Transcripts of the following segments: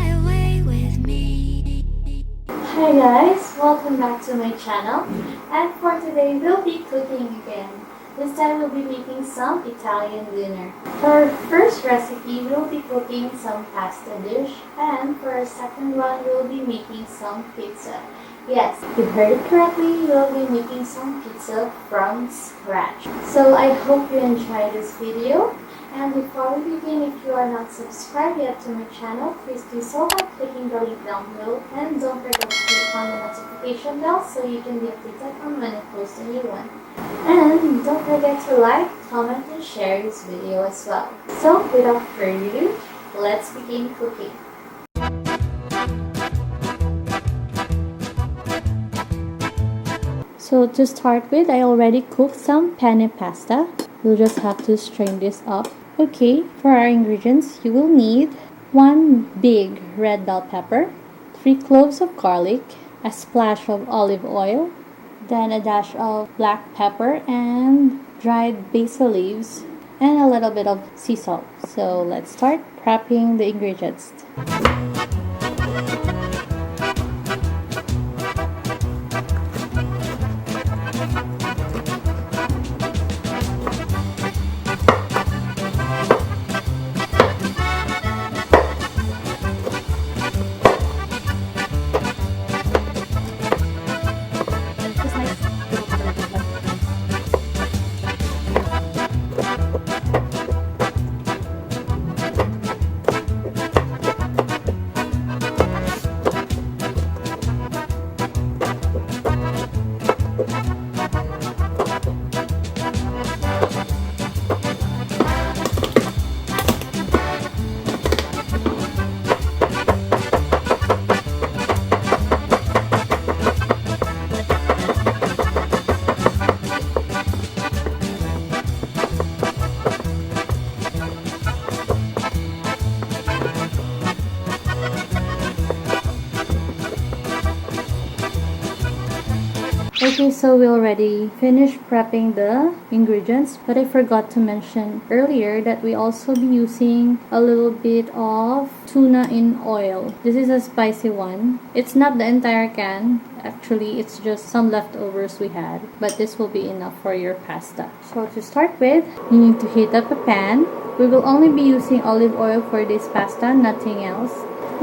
fly away with me. Hi guys, welcome back to my channel, and for today we'll be cooking again. This time we'll be making some Italian dinner. For our first recipe, we'll be cooking some pasta dish, and for our second one, we'll be making some pizza. Yes, you heard it correctly, we'll be making some pizza from scratch. So I hope you enjoy this video. And before we begin, if you are not subscribed yet to my channel, please do so by clicking the link down below. And don't forget to click on the notification bell so you can be updated on when I post a new one. And don't forget to like, comment, and share this video as well. So without further ado, let's begin cooking. So to start with, I already cooked some penne pasta. We'll just have to strain this up. Okay, for our ingredients, you will need 1 big red bell pepper, 3 cloves of garlic, a splash of olive oil, then a dash of black pepper and dried basil leaves, and a little bit of sea salt. So let's start prepping the ingredients. Okay, so we already finished prepping the ingredients, but I forgot to mention earlier that we also be using a little bit of tuna in oil. This is a spicy one. It's not the entire can. Actually, it's just some leftovers we had, but this will be enough for your pasta. So to start with, you need to heat up a pan. We will only be using olive oil for this pasta, nothing else.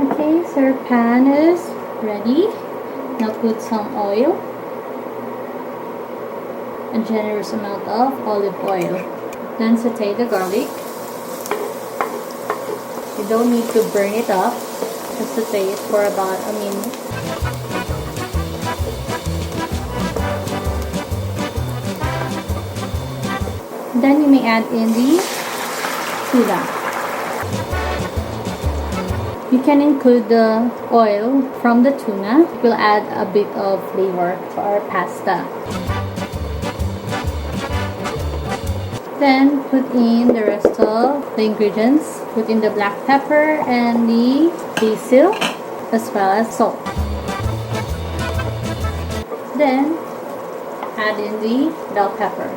Okay, so our pan is ready. Now put some oil. A generous amount of olive oil. Then saute the garlic. You don't need to burn it up. Just saute it for about a minute. Then you may add in the tuna. You can include the oil from the tuna. It will add a bit of flavor to our pasta. Then put in the rest of the ingredients. Put in the black pepper and the basil as well as salt. Then add in the bell pepper.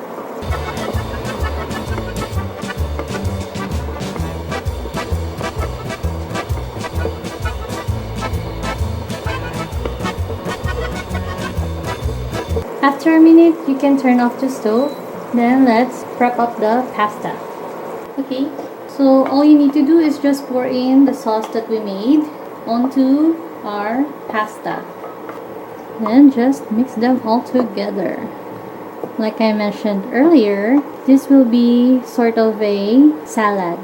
After a minute, you can turn off the stove. Then let's prep up the pasta. Okay, so all you need to do is just pour in the sauce that we made onto our pasta. Then just mix them all together. Like I mentioned earlier, this will be sort of a salad.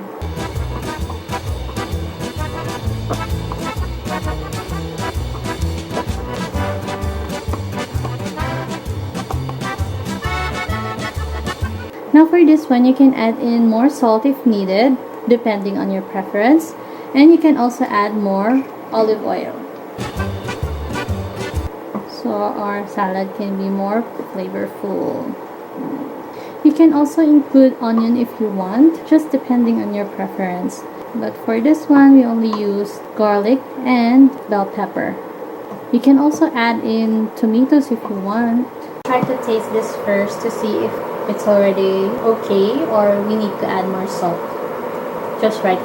Now for this one, you can add in more salt if needed, depending on your preference. And you can also add more olive oil. So our salad can be more flavorful. You can also include onion if you want, just depending on your preference. But for this one, we only use garlic and bell pepper. You can also add in tomatoes if you want. Try to taste this first to see if it's already okay or we need to add more salt. Just right.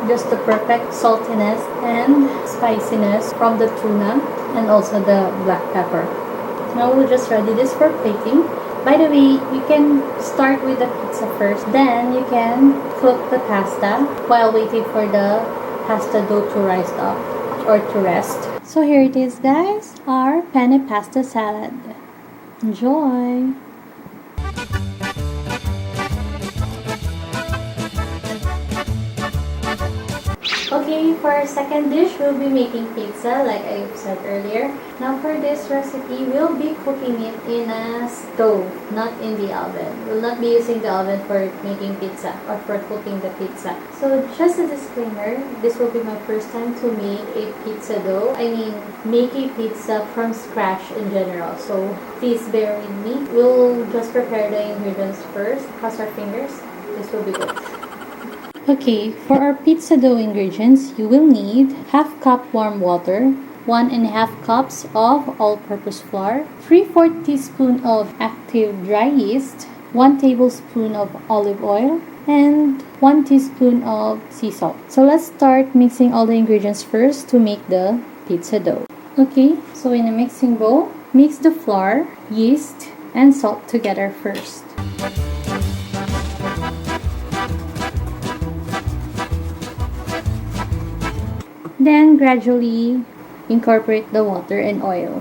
just the perfect saltiness and spiciness from the tuna and also the black pepper. Now we'll just ready this for plating. By the way, you can start with the pizza first, then you can cook the pasta while waiting for the pasta dough to rise up or to rest. So here it is, guys, our penne pasta salad. Enjoy! Okay, for our second dish, we'll be making pizza like I said earlier. Now for this recipe, we'll be cooking it in a stove, not in the oven. We'll not be using the oven for making pizza or for cooking the pizza. So just a disclaimer, this will be my first time to make a pizza dough. I mean, make a pizza from scratch in general. So please bear with me. We'll just prepare the ingredients first. Cross our fingers. This will be good. Okay, for our pizza dough ingredients, you will need half cup warm water, 1.5 cups of all-purpose flour, 3/4 teaspoon of active dry yeast, 1 tablespoon of olive oil, and 1 teaspoon of sea salt. So let's start mixing all the ingredients first to make the pizza dough. Okay, so in a mixing bowl, mix the flour, yeast, and salt together first. Then gradually incorporate the water and oil.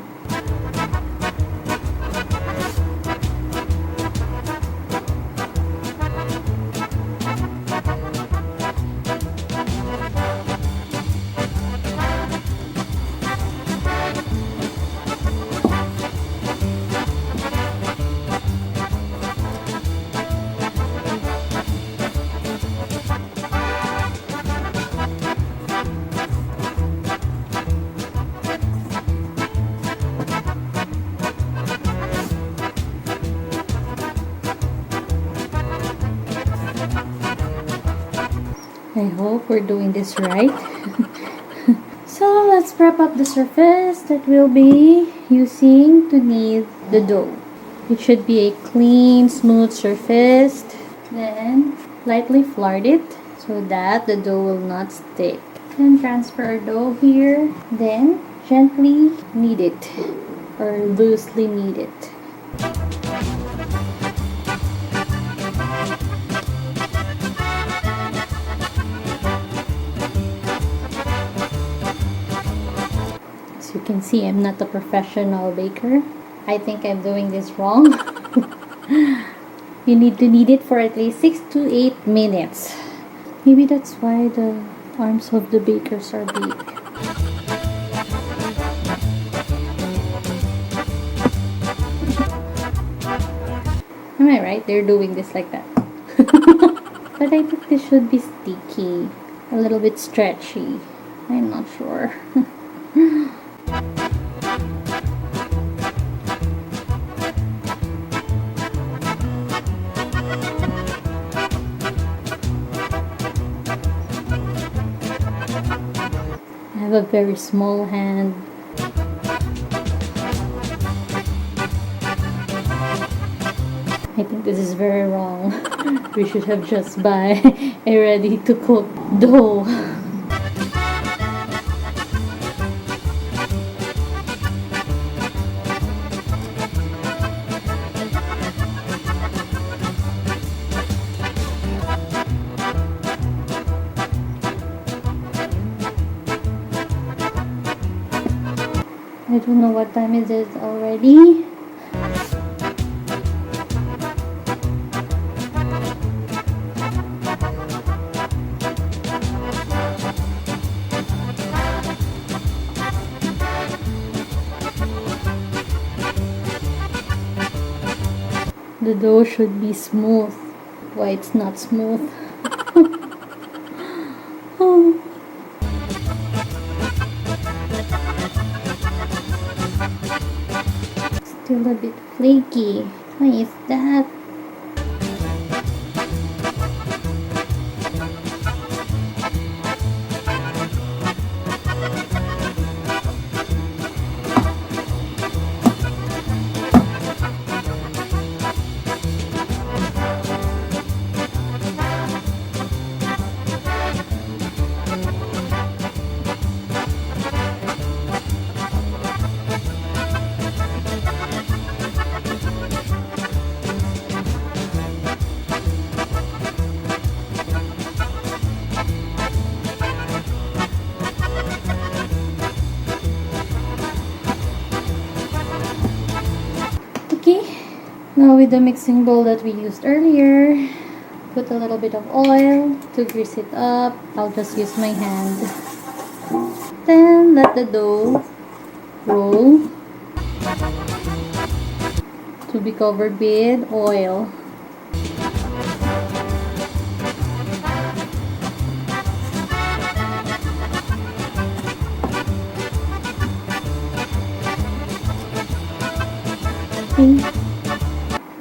I hope we're doing this right. So let's prep up the surface that we'll be using to knead the dough. It should be a clean, smooth surface. Then lightly flour it so that the dough will not stick. Then transfer our dough here. Then gently knead it or loosely knead it. You can see I'm not a professional baker. I think I'm doing this wrong. You need to knead it for at least 6 to 8 minutes. Maybe that's why the arms of the bakers are big. Am I right? They're doing this like that. But I think this should be sticky. A little bit stretchy. I'm not sure. I have a very small hand. I think this is very wrong. We should have just buy a ready to cook dough. I don't know what time it is already. The dough should be smooth. Why it's not smooth? Oh. Still a bit flaky. Why is that? Now with the mixing bowl that we used earlier, put a little bit of oil to grease it up. I'll just use my hand. Then let the dough roll to be covered with oil.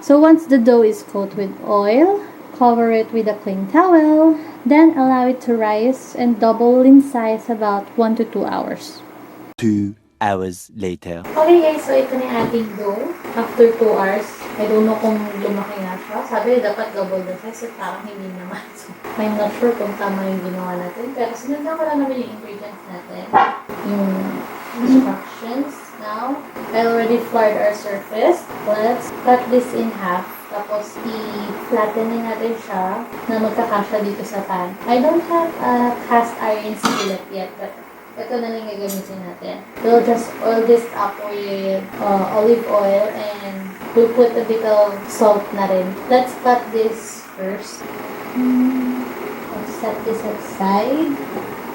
So once the dough is coated with oil, cover it with a clean towel, then allow it to rise and double in size about 1 to 2 hours. 2 hours later. Okay guys, so ito na yung ating dough. After 2 hours, I don't know kung lumaki na siya. Sabi dapat double the size, parang hindi naman. So, I'm not sure kung tama yung ginawa natin. Pero sinundan ko lang naman yung ingredients natin. Yung instructions. Now, I already floured our surface. Let's cut this in half. Tapos, i-flatten na natin siya na magkakasya dito sa pan. I don't have a cast iron skillet yet, but ito na lang gagamitin natin. We'll just oil this up with olive oil and we'll put a bit of salt na rin. Let's cut this first. I'll set this aside.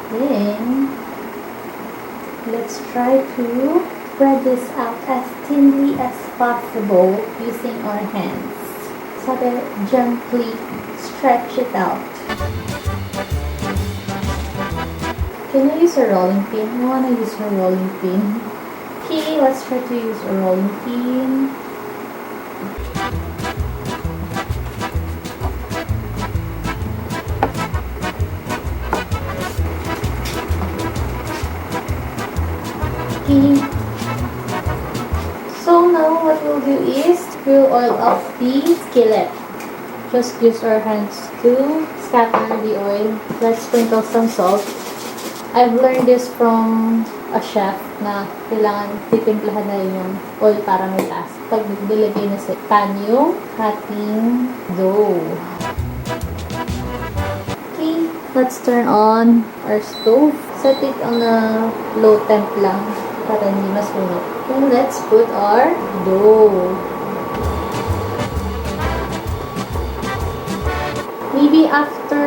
Then, let's try to spread this out as thinly as possible using our hands. So that gently stretch it out. Can I use a rolling pin? I want to use a rolling pin. Okay, let's try to use a rolling pin. Okay. So now what we'll do is we'll oil up the skillet. Just use our hands to scatter the oil. Let's sprinkle some salt. I've learned this from a chef na kailangan titimplahan na rin yung oil para may taas. Pag nilagay na sa pan yung ating dough. Okay, let's turn on our stove. Set it on a low temp lang para hindi masunog. Then let's put our dough. Maybe after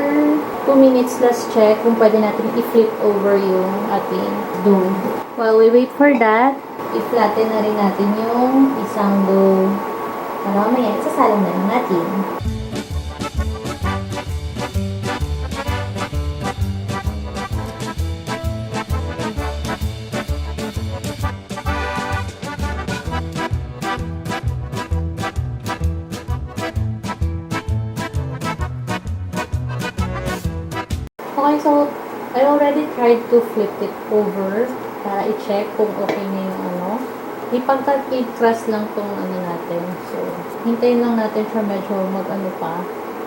2 minutes, let's check kung pwede natin i-flip over yung ating dough. While we wait for that, i-flatten na rin natin yung isang dough. Para mamaya, isasalang na natin. Okay, so I already tried to flip it over para i-check kung okay na yung ano. Ipagka-crust lang tong ano natin. So, hintayin lang natin siya medyo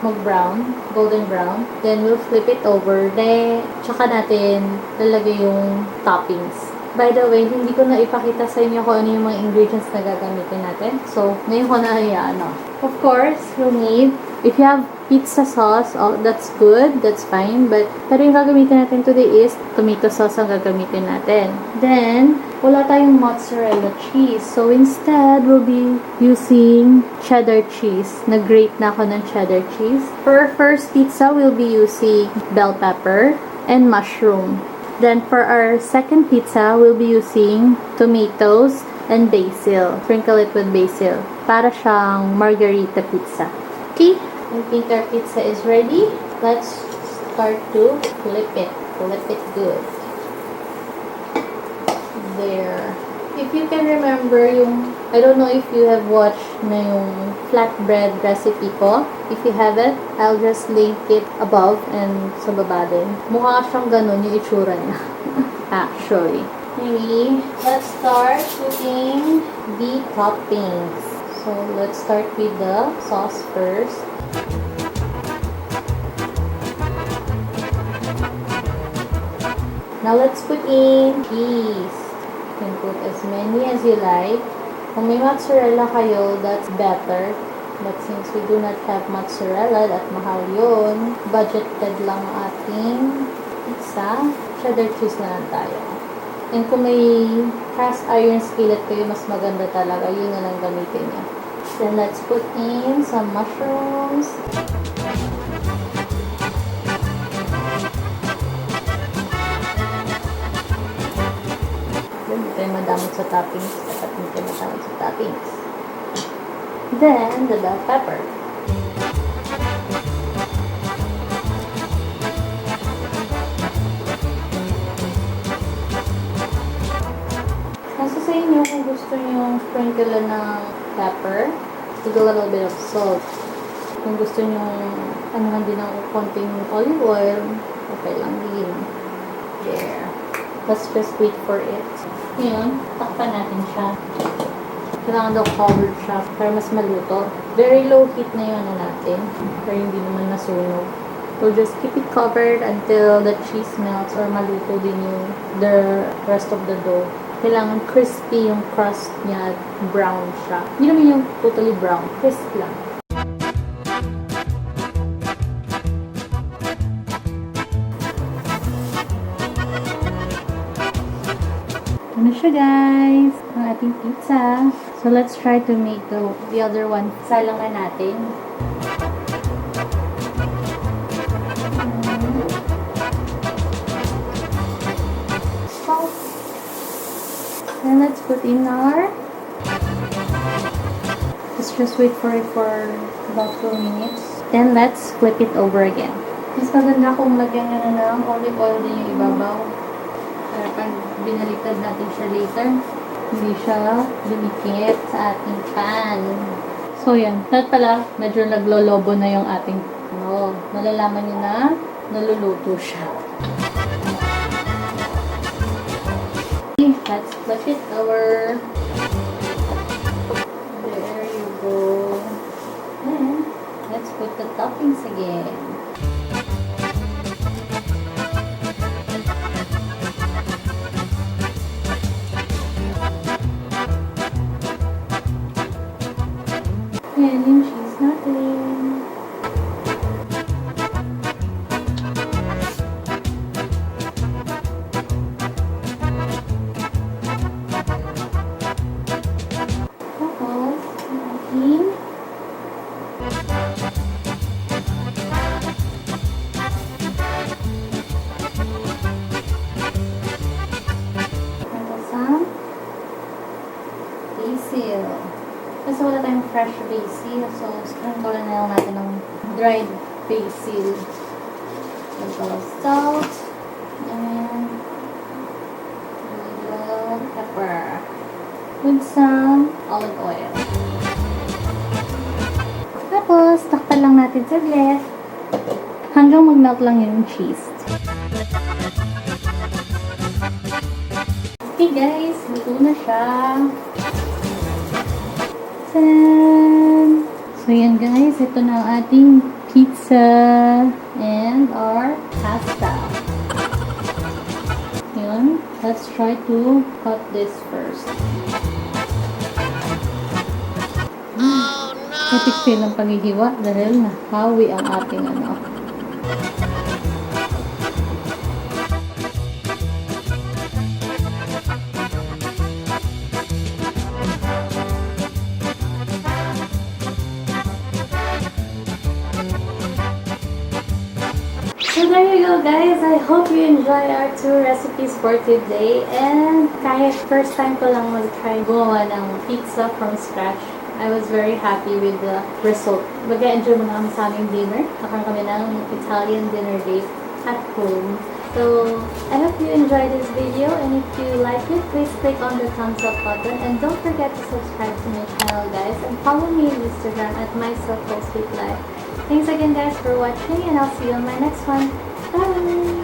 mag-brown, golden brown. Then, we'll flip it over. Then, tsaka natin lalagay yung toppings. By the way, hindi ko na ipakita sa inyo kung ano yung mga ingredients na gagamitin natin. So, ngayon ko na ano. Of course, you'll need, if you have pizza sauce, oh, that's good, that's fine. Pero yung gagamitin natin today is tomato sauce ang gagamitin natin. Then, wala tayong mozzarella cheese. So, instead, we'll be using cheddar cheese. Nag-grate na ako ng cheddar cheese. For our first pizza, we'll be using bell pepper and mushroom. Then, for our second pizza, we'll be using tomatoes and basil. Sprinkle it with basil. Para siyang Margherita pizza. Okay? I think our pizza is ready. Let's start to flip it. Flip it good. There. If you can remember yung, I don't know if you have watched na yung flatbread recipe ko. If you haven't, I'll just link it above and sa baba din. Mukha siyang ganun yung itsura niya. Actually. Anyway, let's start putting the toppings. So, let's start with the sauce first. Now, let's put in cheese. You can put as many as you like. Kung may mozzarella kayo, that's better. But since we do not have mozzarella, at mahal yun, budgeted lang ang ating pizza, cheddar cheese na lang tayo. And kung may cast iron skillet kayo, mas maganda talaga. Yun na lang gamitin niya. Then let's put in some mushrooms. Hindi tayo madamot sa toppings. Dapat hindi tayo madamot sa toppings. Then, the bell pepper. Nasa sa inyo kung gusto nyo sprinkle ng pepper with a little bit of salt. Kung gusto nyo anuhan din ng konting olive oil, okay lang din. There. Let's just wait for it. Ngayon, takpan natin siya. Kailangan daw covered siya para mas maluto. Very low heat na yun natin. Pero hindi naman nasunog. We'll just keep it covered until the cheese melts or maluto din yung the rest of the dough. Kailangan crispy yung crust niya, brown siya. Hindi naman yung totally brown, crisp lang. Ano siya guys? Ang ating pizza. So let's try to make the other one. Salang na natin. Salt. And let's put in our... Let's just wait for it for about 2 minutes. Then let's flip it over again. Mas maganda kung lagyan nyo na ng olive oil din yung ibabaw. Para pag binaliktad natin siya later, hindi siya dumikit sa ating pan. So yan, lahat pala, medyo naglolobo na yung ating malalaman nyo na naluluto siya. Okay, let's flip it over. There you go. And let's put the toppings again. Ayan yung cheese natin. Tapos, ating some basil. Kasi wala tayong fresh basil, so sprinkle na lang natin ng dried basil. Little salt and little pepper with some olive oil. Tapos, takpan lang natin saglit hanggang mag-melt lang yung cheese. Okay guys, luto na siya. So yan guys, ito na ang ating pizza and our pasta. Yun, let's try to cut this first. Oh no! Epic fail ang paghihiwa dahil nahawi ang ating So there you go guys, I hope you enjoy our 2 recipes for today. And kahit first time ko lang mag-try gumawa ng pizza from scratch, I was very happy with the result. Mag-enjoy mo na kami sa aming dinner. Nakaroon kami ng Italian dinner date at home. So, I hope you enjoyed this video, and if you like it, please click on the thumbs up button, and don't forget to subscribe to my channel guys, and follow me on Instagram at myself. Thanks again guys for watching, and I'll see you on my next one. Bye!